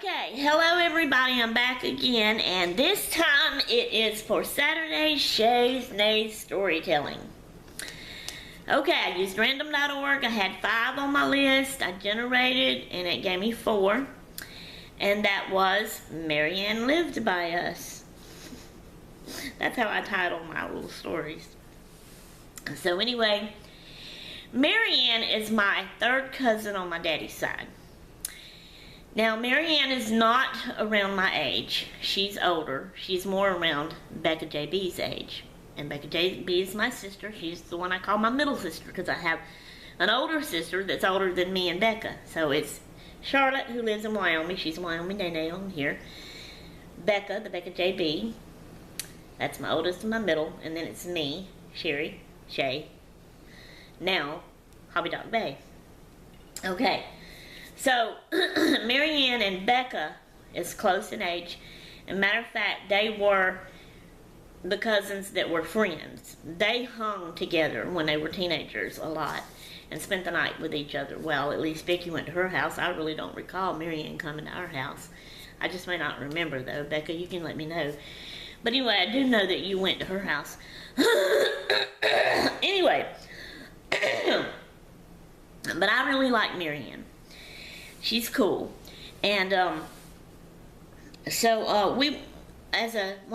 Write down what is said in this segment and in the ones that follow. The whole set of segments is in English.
Okay, hello everybody, I'm back again, and this time it is for Saturday's Shays Nays Storytelling. Okay, I used random.org. I had 5 on my list. I generated, and it gave me 4. And that was Marianne Lived by Us. That's how I title my little stories. So anyway, Marianne is my 3rd cousin on my daddy's side. Now, Marianne is not around my age. She's older. She's more around Becca JB's age. And Becca JB is my sister. She's the one I call my middle sister because I have an older sister that's older than me and Becca. So it's Charlotte, who lives in Wyoming. She's Wyoming Nene here. Becca, the Becca JB. That's my oldest and my middle. And then it's me, Sherry, Shay. Now, Hobby Dog Bay. Okay. So, Marianne and Becca is close in age. As a matter of fact, they were the cousins that were friends. They hung together when they were teenagers a lot and spent the night with each other. Well, at least Vicky went to her house. I really don't recall Marianne coming to our house. I just may not remember, though. Becca, you can let me know. But anyway, I do know that you went to her house. Anyway, but I really like Marianne. She's cool. And when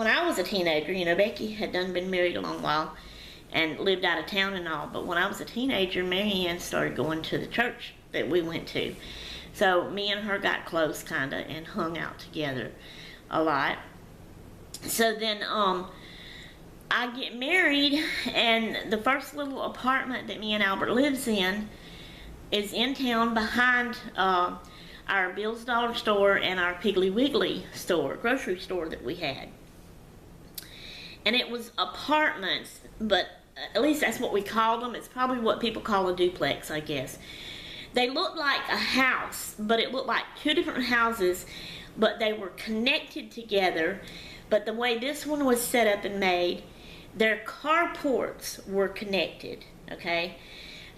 I was a teenager, you know, Becky had been married a long while and lived out of town and all, but when I was a teenager, Marianne started going to the church that we went to. So me and her got close kinda and hung out together a lot. So then I get married, and the first little apartment that me and Albert lives in is in town behind our Bill's Dollar Store and our Piggly Wiggly store, grocery store that we had. And it was apartments, but at least that's what we called them. It's probably what people call a duplex, I guess. They looked like a house, but it looked like 2 different houses, but they were connected together. But the way this one was set up and made, their carports were connected, okay?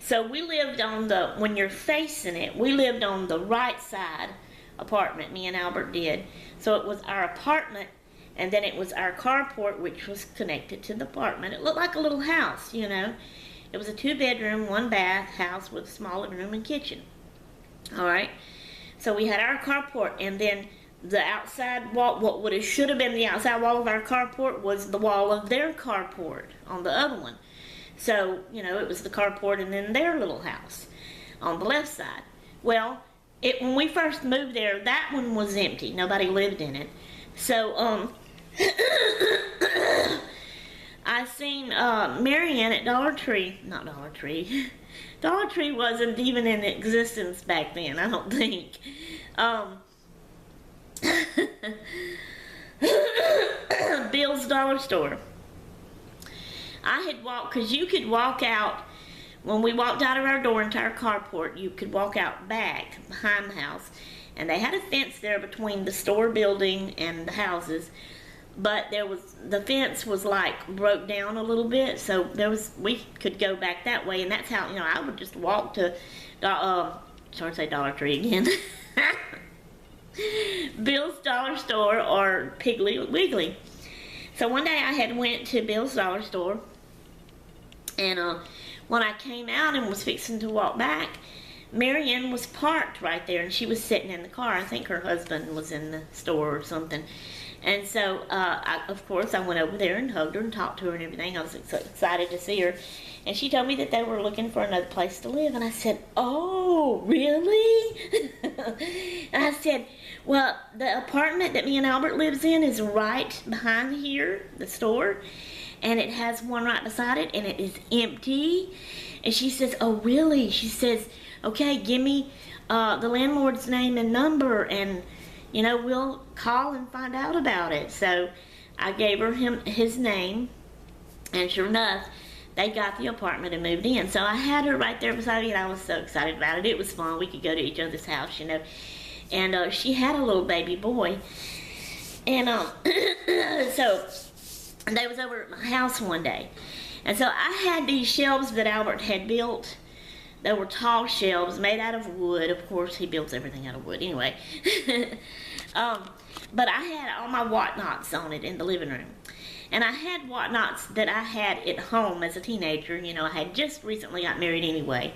So we lived on when you're facing it, we lived on the right side apartment, me and Albert did. So it was our apartment, and then it was our carport, which was connected to the apartment. It looked like a little house, you know. It was a 2-bedroom, 1-bath house with a small living room and kitchen. All right. So we had our carport, and then the outside wall, what should have been the outside wall of our carport was the wall of their carport on the other one. So, you know, it was the carport and then their little house on the left side. Well, when we first moved there, that one was empty. Nobody lived in it. So, I seen Marianne at Dollar Tree. Not Dollar Tree. Dollar Tree wasn't even in existence back then, I don't think. Bill's Dollar Store. I had walked, because you could walk out, when we walked out of our door into our carport, you could walk out back behind the house, and they had a fence there between the store building and the houses, but the fence was like broke down a little bit, so we could go back that way, and that's how, you know, I would just walk to, sorry to say Dollar Tree again, Bill's Dollar Store or Piggly Wiggly. So one day I had went to Bill's Dollar Store, and when I came out and was fixing to walk back, Marianne was parked right there, and she was sitting in the car. I think her husband was in the store or something. And so, of course, I went over there and hugged her and talked to her and everything. I was so excited to see her. And she told me that they were looking for another place to live. And I said, oh, really? And I said, well, the apartment that me and Albert lives in is right behind here, the store. And it has one right beside it, and it is empty. And she says, oh, really? She says, okay, give me the landlord's name and number, and, you know, we'll call and find out about it. So I gave her his name, and sure enough, they got the apartment and moved in. So I had her right there beside me, and I was so excited about it. It was fun. We could go to each other's house, you know. And she had a little baby boy. And so they was over at my house one day. And so I had these shelves that Albert had built There were tall shelves made out of wood. Of course, he builds everything out of wood anyway. But I had all my whatnots on it in the living room. And I had whatnots that I had at home as a teenager. You know, I had just recently got married anyway.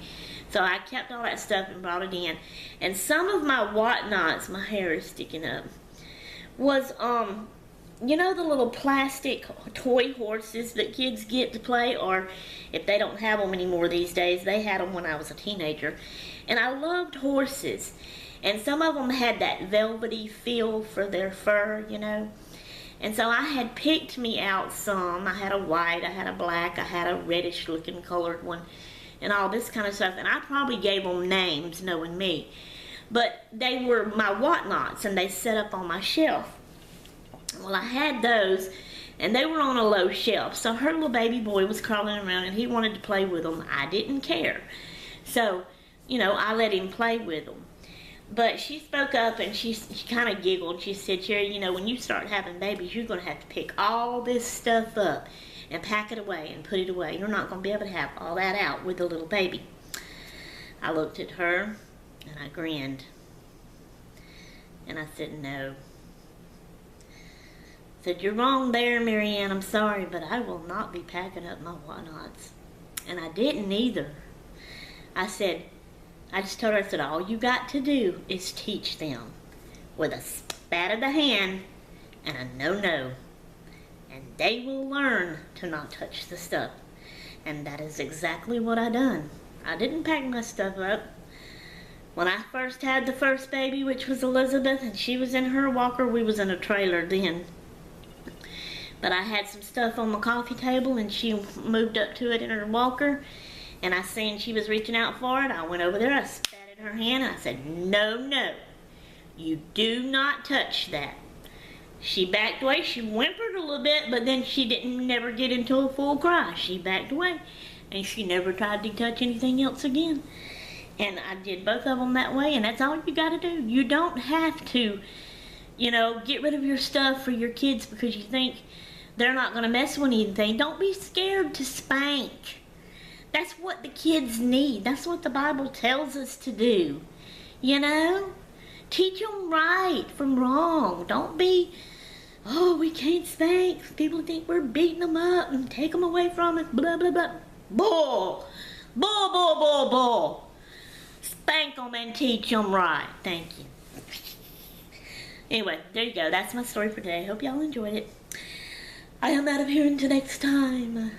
So I kept all that stuff and brought it in. And some of my whatnots, my hair is sticking up, was, you know, the little plastic toy horses that kids get to play, or if they don't have them anymore these days, they had them when I was a teenager. And I loved horses. And some of them had that velvety feel for their fur, you know. And so I had picked me out some. I had a white, I had a black, I had a reddish looking colored one, and all this kind of stuff. And I probably gave them names, knowing me. But they were my whatnots, and they set up on my shelf. Well, I had those, and they were on a low shelf. So her little baby boy was crawling around, and he wanted to play with them. I didn't care. So, you know, I let him play with them. But she spoke up, and she kind of giggled. She said, Cherry, you know, when you start having babies, you're going to have to pick all this stuff up and pack it away and put it away. You're not going to be able to have all that out with the little baby. I looked at her, and I grinned. And I said, no. I said, you're wrong there, Marianne. I'm sorry, but I will not be packing up my whatnots. And I didn't either. I said, I just told her, I said, all you got to do is teach them with a spat of the hand and a no-no. And they will learn to not touch the stuff. And that is exactly what I done. I didn't pack my stuff up. When I first had the first baby, which was Elizabeth, and she was in her walker, we was in a trailer then. But I had some stuff on the coffee table, and she moved up to it in her walker. And I seen she was reaching out for it. I went over there, I spat in her hand, and I said, no, no, you do not touch that. She backed away. She whimpered a little bit, but then she didn't never get into a full cry. She backed away, and she never tried to touch anything else again. And I did both of them that way, and that's all you got to do. You don't have to, you know, get rid of your stuff for your kids because you think they're not going to mess with anything. Don't be scared to spank. That's what the kids need. That's what the Bible tells us to do. You know? Teach them right from wrong. Don't be, oh, we can't spank. People think we're beating them up and take them away from us. Blah, blah, blah. Bull. Bull, bull, bull, bull. Spank them and teach them right. Thank you. Anyway, there you go. That's my story for today. Hope y'all enjoyed it. I am out of here until next time.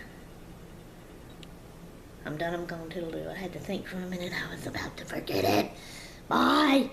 I'm done. I'm going to toodaloo. I had to think for a minute. I was about to forget it. Bye.